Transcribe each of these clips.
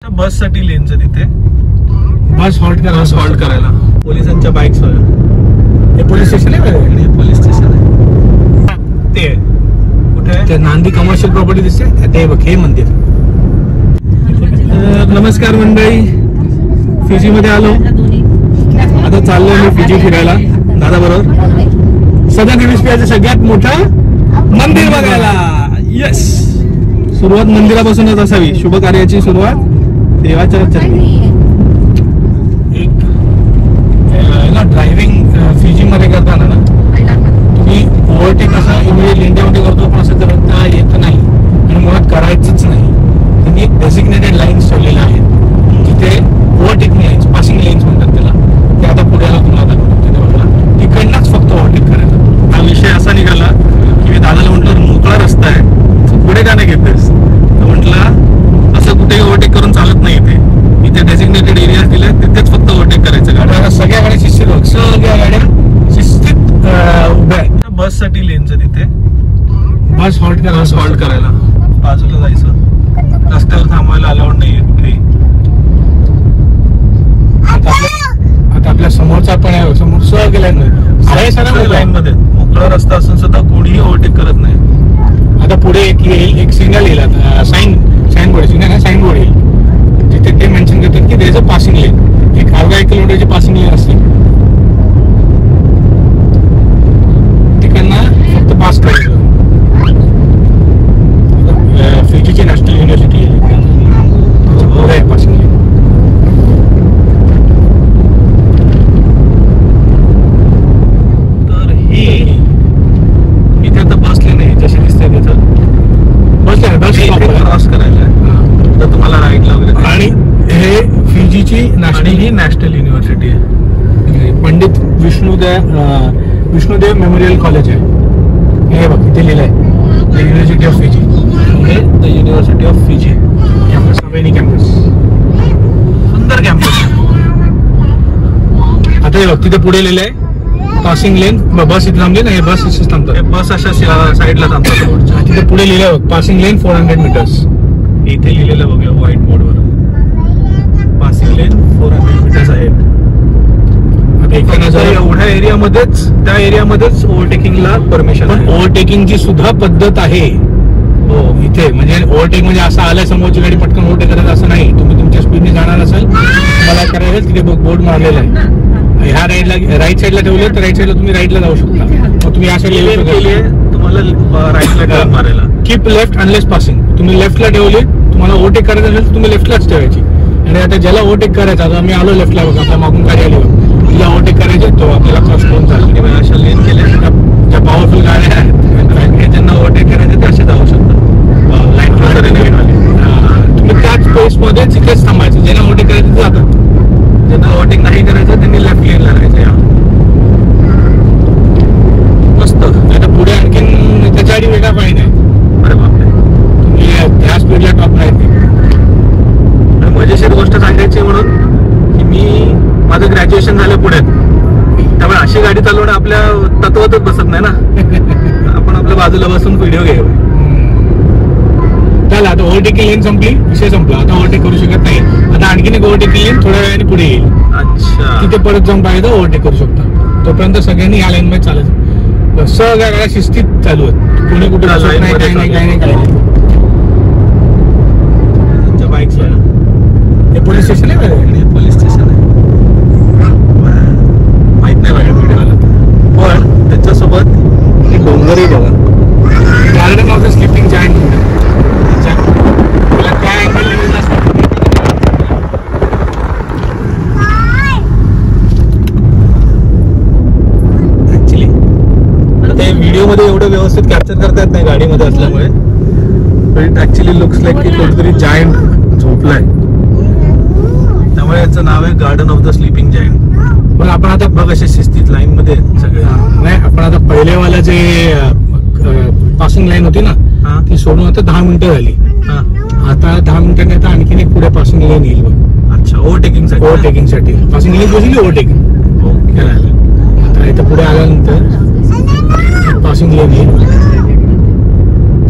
बस साठी लेनचं तिथे बस हॉल्ट करायला पोलिसांच्या बाईक्स वर. हे पोलीस स्टेशन आहे. पोलीस स्टेशन आहे ते कुठे ते नांदी कमर्शियल प्रॉपर्टी दिसते ते बघ हे मंदिर. नमस्कार मंडळी, फिजी मध्ये आलो. आता चाललोय मी फिजी फिरायला दादा बरोबर. सदर्न हेमिस्फिअरचं सगळ्यात मोठं मंदिर बघायला. येस, सुरुवात मंदिरापासूनच असावी. शुभ कार्याची सुरुवात देवाच्या चरणी. एक ड्रायव्हिंग फिजी मध्ये करताना ना तुम्ही ओव्हरटेक असं इमिडिएटली इंडियामध्ये करतो, पण असं करता येत नाही आणि मुळात करायचंच नाही. त्यांनी एक डेसिग्नेटेड लाईन्स ठेवलेल्या आहेत जिथे ओव्हरटेकिंग लाईन्स, पासिंग लाईन्स म्हणतात त्याला. ते आता पुढे तुम्हाला तिथे बघा तिकडनंच फक्त ओव्हरटेक करायला. हा विषय असा निघाला की मी दादाला म्हटलं मोकळा रस्ता आहे, पुढे का नाही घेतेस? तर म्हटलं असं कुठेही ओव्हरटेक करून चालत नाही. इथे डेसिग्नेटेड एरिया दिले तिथेच फक्त ओव्हरटेक करायचं. गाड्या सगळ्या गाड्या शिस्तीत होत, सगळ्या गाड्या शिस्तीत उभ्या आहेत. बस साठी लेनचं तिथे बस हॉल्ट करायला बाजूला जायचं. रस्त्यावर थांबवायला अलाउड नाहीये कुठेही. आता आपल्या समोरचा पण आहे, समोर सगळ्या लाईन मध्ये मोकळा रस्ता असून सुद्धा कोणीही ओव्हरटेक करत नाही. आता पुढे एक सिग्नल येईल, आता साईन बोर्ड येईल जिथे ते मेन्शन करतात की देयर इज अ पासिंग लेन. एक अर्धा 1 किलोमीटरची पासिंग लेन असते, तिकडनं फक्त पास करायचं. फिजीची नॅशनल युनिव्हर्सिटी आहे पासिंग लेन. तर ही इथे आता बस लेन आहे जशी दिसते तिथं. बस क्रॉस करायला तर तुम्हाला राईटला वगैरे. आणि हे फिजीची नॅशनल युनिव्हर्सिटी आहे. पंडित विष्णुदेव मेमोरियल कॉलेज आहे. हे बघ इथे लिहिलं आहे द युनिव्हर्सिटी ऑफ फिजी. हे the university of Fiji campus, अवेनी कॅम्पस, सुंदर कॅम्पस. आता हे बघ तिथे पुढे लिहिलं आहे पासिंग लेन. बस इथे थांबली ना, हे बस इथेच थांबतात. बस अशा साईडला थांबतात. तिथे पुढे लिहिलं आहे बघ पासिंग लेन 400 मीटर्स. इथे लिहिलेलं बघूया व्हाईट बोर्डवर. पासिंग लेन 400 मीटर्स आहेत. एवढ्या एरियामध्येच त्या एरियामध्येच ओव्हरटेकिंगला परमिशन. पण ओव्हरटेकिंगची सुद्धा पद्धत आहे हो इथे. म्हणजे ओव्हरटेक म्हणजे असं आलं समोरची गाडी पटकन ओव्हरटेक करत असं नाही. तुम्ही तुमच्या स्पीडने जाणार असेल मला करायला तिथे बोर्ड मारलेला आहे. ह्या राईट साईडला ठेवलं तर राईट साईडला तुम्ही राईटला जाऊ शकता. मग तुम्ही या साईडला तुम्हाला राईटला टर्न मारायला. Keep left unless passing. तुम्ही लेफ्टला ठेवली, तुम्हाला ओव्हरटेक करायचं असेल तर तुम्ही लेफ्टलाच ठेवायची. आणि आता ज्याला ओव्हरटेक करायचा, आता आम्ही आलो लेफ्टला बघा, आपल्या मागून गाडी आली बघ, तिला ओव्हरटेक करायचे तो आपल्याला क्रॉस करून चालतो. अशा लेन केल्या ज्या पॉवरफुल गाड्या आहेत ज्यांना ओव्हरटेक करायचे ते असे जाऊ शकतात. लाईन तुम्ही त्याच स्पेसमध्ये तिथेच थांबायचं. ज्यांना ओव्हरटेक करायचं ते जातात, ज्यांना ओव्हरटेक नाही करायचं त्यांनी लेफ्ट लेनला राहायचं. मस्त. आता पुढे आणखीन त्याच्या आधी वेगळा फाईन आहे. अरे बापरे, तुम्ही त्या स्पीडला टॉप नाही. मजेशीर गोष्ट सांगायची म्हणून की मी माझं ग्रॅज्युएशन झालं पुण्यात, त्यामुळे अशी गाडी चालवणं आपल्या तत्वातच बसत नाही ना. आपण आपल्या बाजूला बसून व्हिडिओ घेऊ. चला आता ओव्हरटेकिंग लेन संपली, विषय संपला. आता ओव्हरटेक करू शकत नाही. आता आणखीन एक ओव्हरटेकिंग लेन थोड्या वेळाने पुढे येईल. अच्छा, तिथे परत जाऊन पाहिजे ओव्हरटेक करू शकता. तोपर्यंत सगळ्यांनी या लाईन मध्ये चालायचं. सगळ्या गाड्या शिस्तीत चालू आहेत. कोणी कुठे काही नाही. बाईक्स हे पोलीस स्टेशन आहे. पोलीस स्टेशन आहे माहित नाही माझ्या व्हिडिओला. पण त्याच्यासोबत हे डोंगरही बघा. Garden of the sleeping giant. त्या अँगल ऍक्च्युली ते व्हिडिओ मध्ये एवढं व्यवस्थित कॅप्चर करता येत नाही गाडीमध्ये असल्यामुळे. But it actually looks like की कोणतरी जायंट झोपलाय, त्यामुळे याचं नाव आहे garden of the sleeping giant. पण आपण आता बघ असे शिस्तीत लाईन मध्ये सगळे. नाही, आपण आता पहिलेवाला जे पासिंग लाईन होती ना ती सोडून आता 10 मिनिटं झाली. आता 10 मिनिटांनी आता आणखीन एक पुढे पासिंग लेन येईल बघ. अच्छा, ओव्हरटेकिंग साठी पासिंग लेन बसली ओव्हरटेकिंग. ओके, आता इथं पुढे आल्यानंतर पासिंग लेन येईल.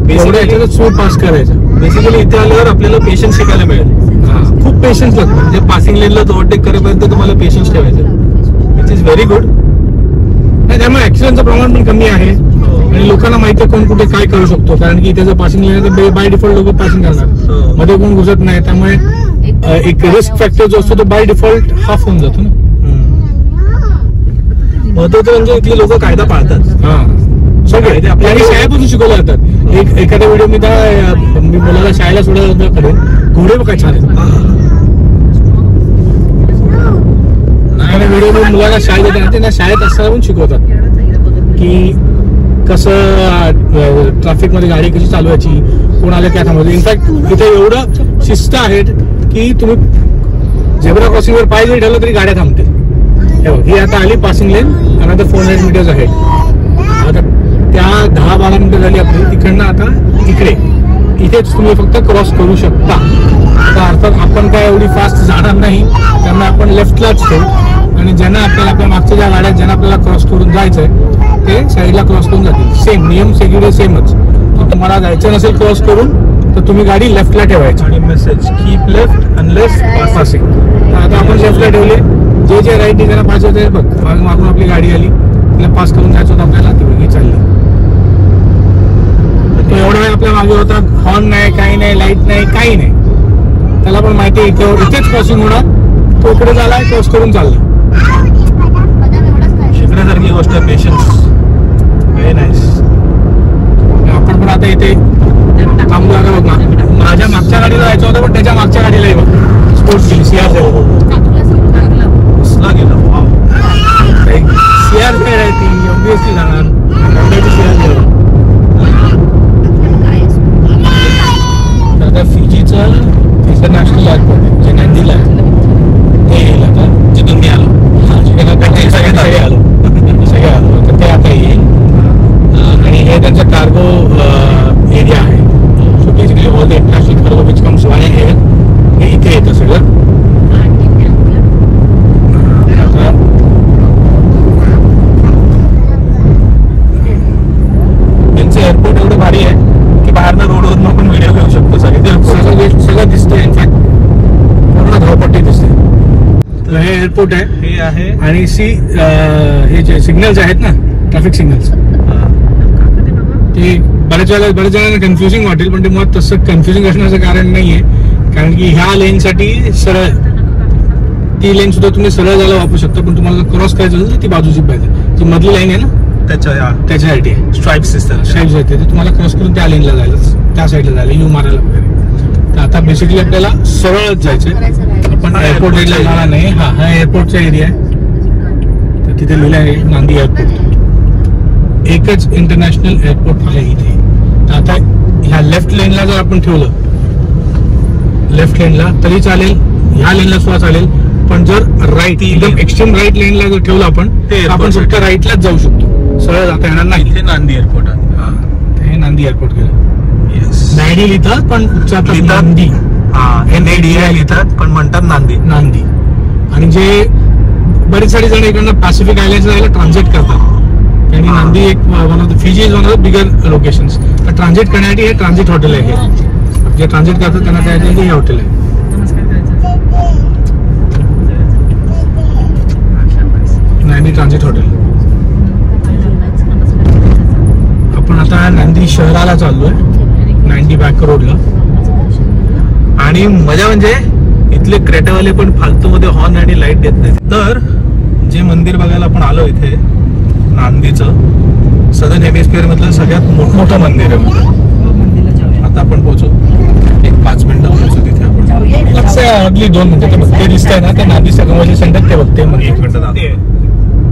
बेसिकली पास करायचं. बेसिकली इथे आल्यावर आपल्याला पेशन्स शिकायला मिळेल. पेशन्स लागतो. म्हणजे पासिंग लेनला ओव्हरटेक करेपर्यंत तुम्हाला पेशन्स ठेवायचं, विच इज व्हेरी गुड. त्यामुळे ऍक्सिडेंटचं प्रमाण पण कमी आहे आणि लोकांना माहिती आहे कोण कुठे काय करू शकतो. कारण की त्याचं पासिंग लेन तर बाय डिफॉल्ट लोक पासिंग करणार, मध्ये कोण घुसत नाही. त्यामुळे एक रिस्क फॅक्टर जो असतो तो बाय डिफॉल्ट हाफ होऊन जातो ना. महत्वाचं म्हणजे इथले लोक कायदा पाळतात. हा सगळे आपल्याला शाळेपासून शिकवले जातात. एखाद्या व्हिडिओ मी मुलाला शाळेला सोडायला करेन, घोडे बघा छान आहेत. आणि व्हिडिओ मी मुलाला शाळेत येतात त्यांना शाळेत असताना पण शिकवतात की कसं ट्रॅफिक मध्ये गाडी कशी चालवायची, कोण आलं काय थांबवायचं. इनफॅक्ट इथे एवढं शिस्त आहे की तुम्ही झेब्रा क्रॉसिंगवर पाय जरी ठेवलं तरी गाड्या थांबते. ही आता आली पासिंग लेन, अनदर 400 मीटर्स आहे. आता त्या 10-12 मिनिटं झाली आपली. तिकडनं आता इकडे इथेच तुम्ही फक्त क्रॉस करू शकता. आता अर्थात आपण काय एवढी फास्ट जाणार नाही, त्यामुळे आपण लेफ्टलाच ठेवू आणि ज्यांना आपल्याला आपल्या मागच्या ज्या गाड्या ज्यांना आपल्याला क्रॉस करून जायचंय ते साईडला क्रॉस करून जातील. सेम नियम सगळे सेमच. तुम्हाला जायचं नसेल क्रॉस करून तर तुम्ही गाडी लेफ्टला ठेवायची आणि message keep left unless passing. तर आता आपण लेफ्टला ठेवले, जे राईट ज्यांना पास होते बघ मागून आपली गाडी आली, तिला पास करून जायचं होतं आपल्याला, ती वेगळी चालली. तो एवढा वेळ आपल्या मागे होता, हॉर्न नाही, काही नाही, लाईट नाही, काही नाही. त्याला पण माहिती आहे इथेच क्रॉसिंग होणार, तो इकडे झालाय क्रॉस करून चालला. शिकण्यासारखी गोष्ट आहे पेशन्स. Very nice. आपण पण आता इथे थांबू. आता बघ माझ्या मागच्या गाडीला जायचं होतं पण त्याच्या मागच्या गाडीलाही बघ स्पोर्ट्स केली सीआर सीआर आहे ती ऑब्विसली जाणार. आता फिजीचं इंटरनॅशनल एअरपोर्ट आहे जे नांदीला आहे ते येईल आता, जिथून मी आलो. सगळे आलो तर ते आता येईल. आणि हे त्यांचं कार्गो एरिया आहे. So basically all the international cargo which comes वाया एअर हे इथे येतं सगळं. त्यांचं एअरपोर्ट एवढं भारी आहे की बाहेरनं रोडवरून आपण व्हिडिओ घेऊ शकतो. सगळं दिसतंय. इनफॅक्ट पूर्ण धावपट्टी दिसते. हे एअरपोर्ट आहे, हे आहे. आणि हे जे सिग्नल्स आहेत ना, ट्रॅफिक सिग्नल्स, ते बऱ्याच जणांना कन्फ्युजिंग वाटेल पण ते मुळात तसं कन्फ्युजिंग असण्याचं कारण नाहीये. कारण की ह्या लेनसाठी सरळ, ती लेन सुद्धा तुम्ही सरळ जायला वापरू शकता. पण तुम्हाला क्रॉस करायचं असेल तर ती बाजूची पाहिजे. जी मधली लाईन आहे ना त्याच्यासाठी स्ट्राइप्स स्ट्राइप्स आहेत, ते तुम्हाला क्रॉस करून त्या लेनला जायला, त्या साईडला जायला, यू मारायला वगैरे. तर आता बेसिकली आपल्याला सरळच जायचंय. आपण एअरपोर्ट एरियाला जाणार नाही. हा एअरपोर्टचा एरिया आहे. तर तिथे लिहिलं आहे नांदी एअरपोर्ट. एकच इंटरनॅशनल एअरपोर्ट आहे इथे. तर आता ह्या लेफ्ट लेनला जर आपण ठेवलं, लेफ्ट लेनला तरी चालेल, ह्या लेनला सुद्धा चालेल. पण जर राईट, एकदम एक्स्ट्रीम राईट लेनला जर ठेवलं आपण फक्त राईटलाच जाऊ शकतो, सरळ जाता येणार नाही. हे नांदी एअरपोर्ट आहे. हे नांदी एअरपोर्ट गेलं. नायडी लिहितात पण उच्चारतात नांदी. हे NADI लिहितात पण म्हणतात नांदी. नांदी. आणि जे बरेच सारे जण इकडनं पॅसिफिक आयलँडला जायला ट्रान्झिट करतात. आणि नांदी एक one of the Fiji is one of the bigger locations. तर ट्रान्झिट करण्यासाठी हे ट्रान्झिट हॉटेल आहे. हे जे ट्रान्झिट करतात त्यांना त्यासाठी हे हॉटेल आहे. नांदी ट्रान्झिट हॉटेल. आपण आता नांदी शहराला चाललोय, नांदी बॅक रोडला. आणि मजा म्हणजे इथले क्रेटावाले पण फालतू मध्ये हॉर्न आणि लाईट देत नाही. तर जे मंदिर बघायला आपण आलो इथे नांदीचं, सदर्न हेमिस्फिअर मधलं सगळ्यात मोठं मंदिर आहे. आता आपण पोहोचू, एक 5 मिनिटं पोहोचू तिथे आपण. अगदी 2 मिनिटं. ते दिसतंय ना, ते नांदी कमर्शियल सेंटर, ते बघते मंदिर.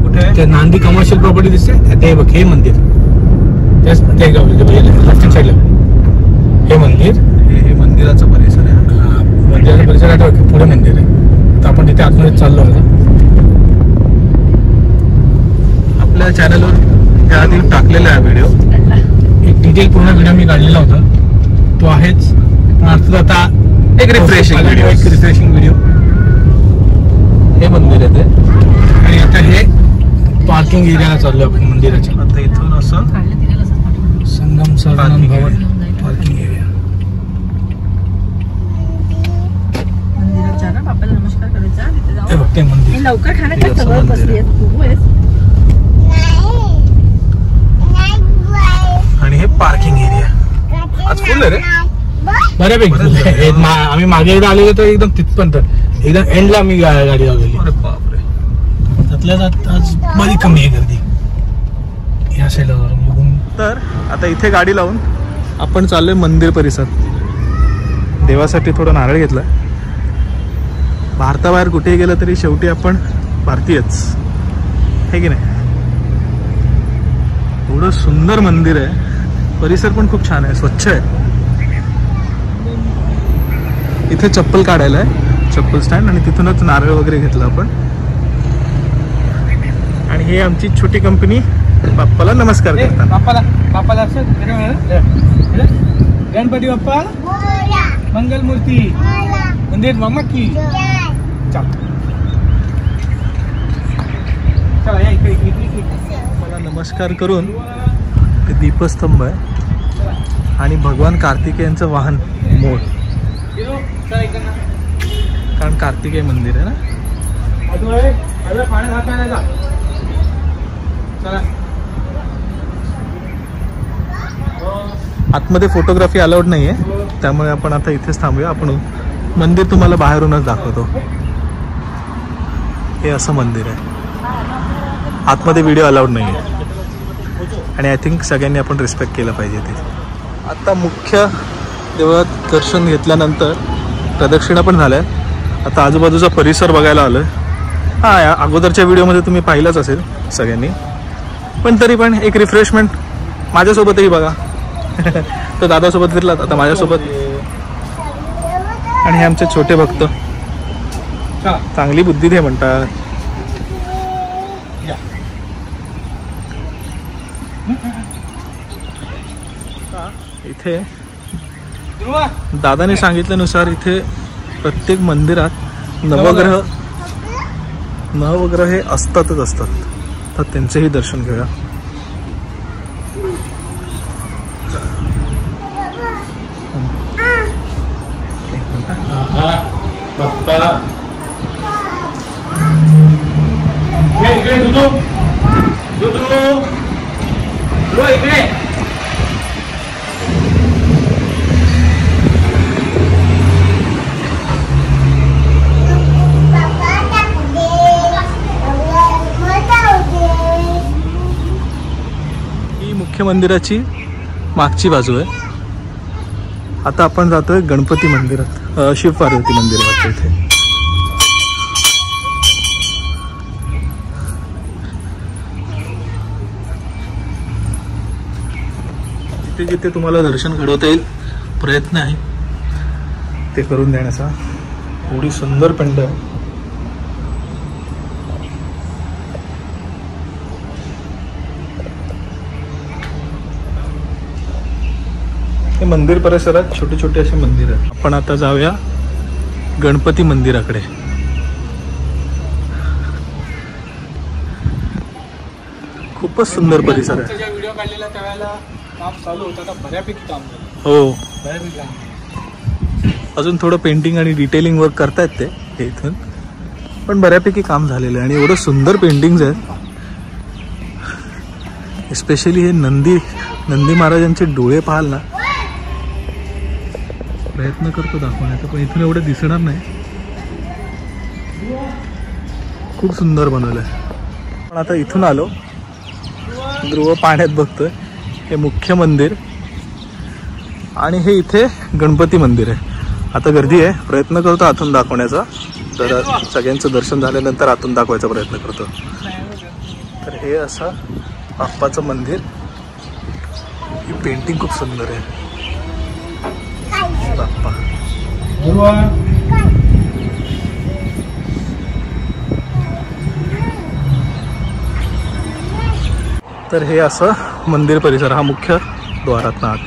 कुठे ते नांदी कमर्शियल प्रॉपर्टी दिसते, ते बघ हे मंदिर. लेफ्ट हँड साईडला हे मंदिर. हे मंदिराचा परिसर आहे. मंदिराचा परिसर आहे, पुढे मंदिर आहे. तर आपण तिथे आतमध्ये चाललो होतो. आपल्या चॅनलवर त्याआधी टाकलेला आहे व्हिडिओ. एक डिटेल पूर्ण व्हिडिओ मी काढलेला होता, तो आहेच. पण अर्थात आता एक रिफ्रेशिंग व्हिडिओ. हे मंदिर आहे ते. आणि आता हे पार्किंग एरियाला चाललो आपण मंदिराच्या. आता इथून असं संगम सदानंद भवन पार्किंग एरिया. बाप्पाला नमस्कार करायचा तिथे हे जाऊन. बघ ते मंदिर. हे लवकर खाणं काय असं सगळं मंदिर बसली आहे. आहे. तू आहेस. आणि हे पार्किंग एरिया आज फुल आहे रे बऱ्यापैकी. आम्ही मागे एकदा आलेलो तर एकदम तिथपर्यंत एकदम एंडला आम्ही गाडी लावलेली. अरे बापरे. त्यातल्या त्यात आज बरी कमी आहे गर्दी या साईडला बघून. तर आता इथे गाडी लावून आपण चाललोय मंदिर परिसर. देवासाठी थोडा नारळ घेतला. भारताबाहेर कुठेही गेलं तरी शेवटी आपण भारतीयच हे की नाही. एवढं सुंदर मंदिर आहे. परिसर पण खूप छान आहे, स्वच्छ आहे. इथे चप्पल काढायला आहे, चप्पल स्टँड, आणि तिथूनच नारळ वगैरे घेतला आपण. आणि हे आमची छोटी कंपनी बाप्पाला नमस्कार करतात. बाप्पाला गणपती बाप्पा मंगल मूर्ती मंदिर मामा की मला नमस्कार करून ते दीपस्तंभ आहे आणि भगवान कार्तिकेयांचं वाहन मोर, कारण कार्तिकेय मंदिर आहे ना. आतमध्ये फोटोग्राफी अलाउड नाही आहे, त्यामुळे आपण आता इथेच थांबूया. आपण मंदिर तुम्हाला बाहेरूनच दाखवतो. हे असं मंदिर आहे, आतमध्ये व्हिडिओ अलाउड नाही आहे आणि आय थिंक सगळ्यांनी आपण रिस्पेक्ट केलं पाहिजे ते. आता मुख्य देवळात दर्शन घेतल्यानंतर प्रदक्षिणा पण झाल्या. आता आजूबाजूचा परिसर बघायला आलो आहे. हां, या अगोदरच्या व्हिडिओमध्ये तुम्ही पाहिलंच असेल सगळ्यांनी, पण तरी पण एक रिफ्रेशमेंट माझ्यासोबतही बघा. तो दादासोबत फिरला, आता माझ्यासोबत. आणि हे आमचे छोटे भक्त, चांगली बुद्धी दे म्हणतात. इथे दादाने सांगितल्यानुसार इथे प्रत्येक मंदिरात नवग्रह हे असतातच असतात, तर त्यांचेही दर्शन घेऊया. ही मुख्य मंदिराची मागची बाजू आहे. आता आपण जातोय गणपती मंदिरात, शिव पार्वती मंदिर वाटतं इथे. जिथे जिथे तुम्हाला दर्शन घडवता येईल प्रयत्न आहे ते करून देण्याचा. एवढी सुंदर पिंड आहे. हे मंदिर परिसरात छोटे छोटे असे मंदिर आहेत. आपण आता जाऊया गणपती मंदिराकडे. खूपच सुंदर परिसर आहे. व्हिडिओ काढलेला त्यावेळेला काम चालू होतं, आता बऱ्यापैकी काम झालं. हो, बऱ्यापैकी काम. अजून थोडं पेंटिंग आणि डिटेलिंग वर्क करतायत ते हे इथून, पण बऱ्यापैकी काम झालेलं आहे. आणि एवढं सुंदर पेंटिंग्स आहेत. स्पेशली हे नंदी महाराजांचे डोळे पाहाल ना, प्रयत्न करतो दाखवण्याचा, पण इथून एवढं दिसणार नाही. खूप सुंदर बनवलं आहे. पण आता इथून आलो, ध्रुव पाण्यात बघतोय. हे मुख्य मंदिर आणि हे इथे गणपती मंदिर आहे. आता गर्दी आहे, प्रयत्न करतो आतून दाखवण्याचा. तर सगळ्यांचं दर्शन झाल्यानंतर आतून दाखवायचा प्रयत्न करतो. तर हे असं बाप्पाचं मंदिर. ही पेंटिंग खूप सुंदर आहे. बाप्पा तर हे असं मंदिर परिसर, हा मुख्य द्वारातनं आत.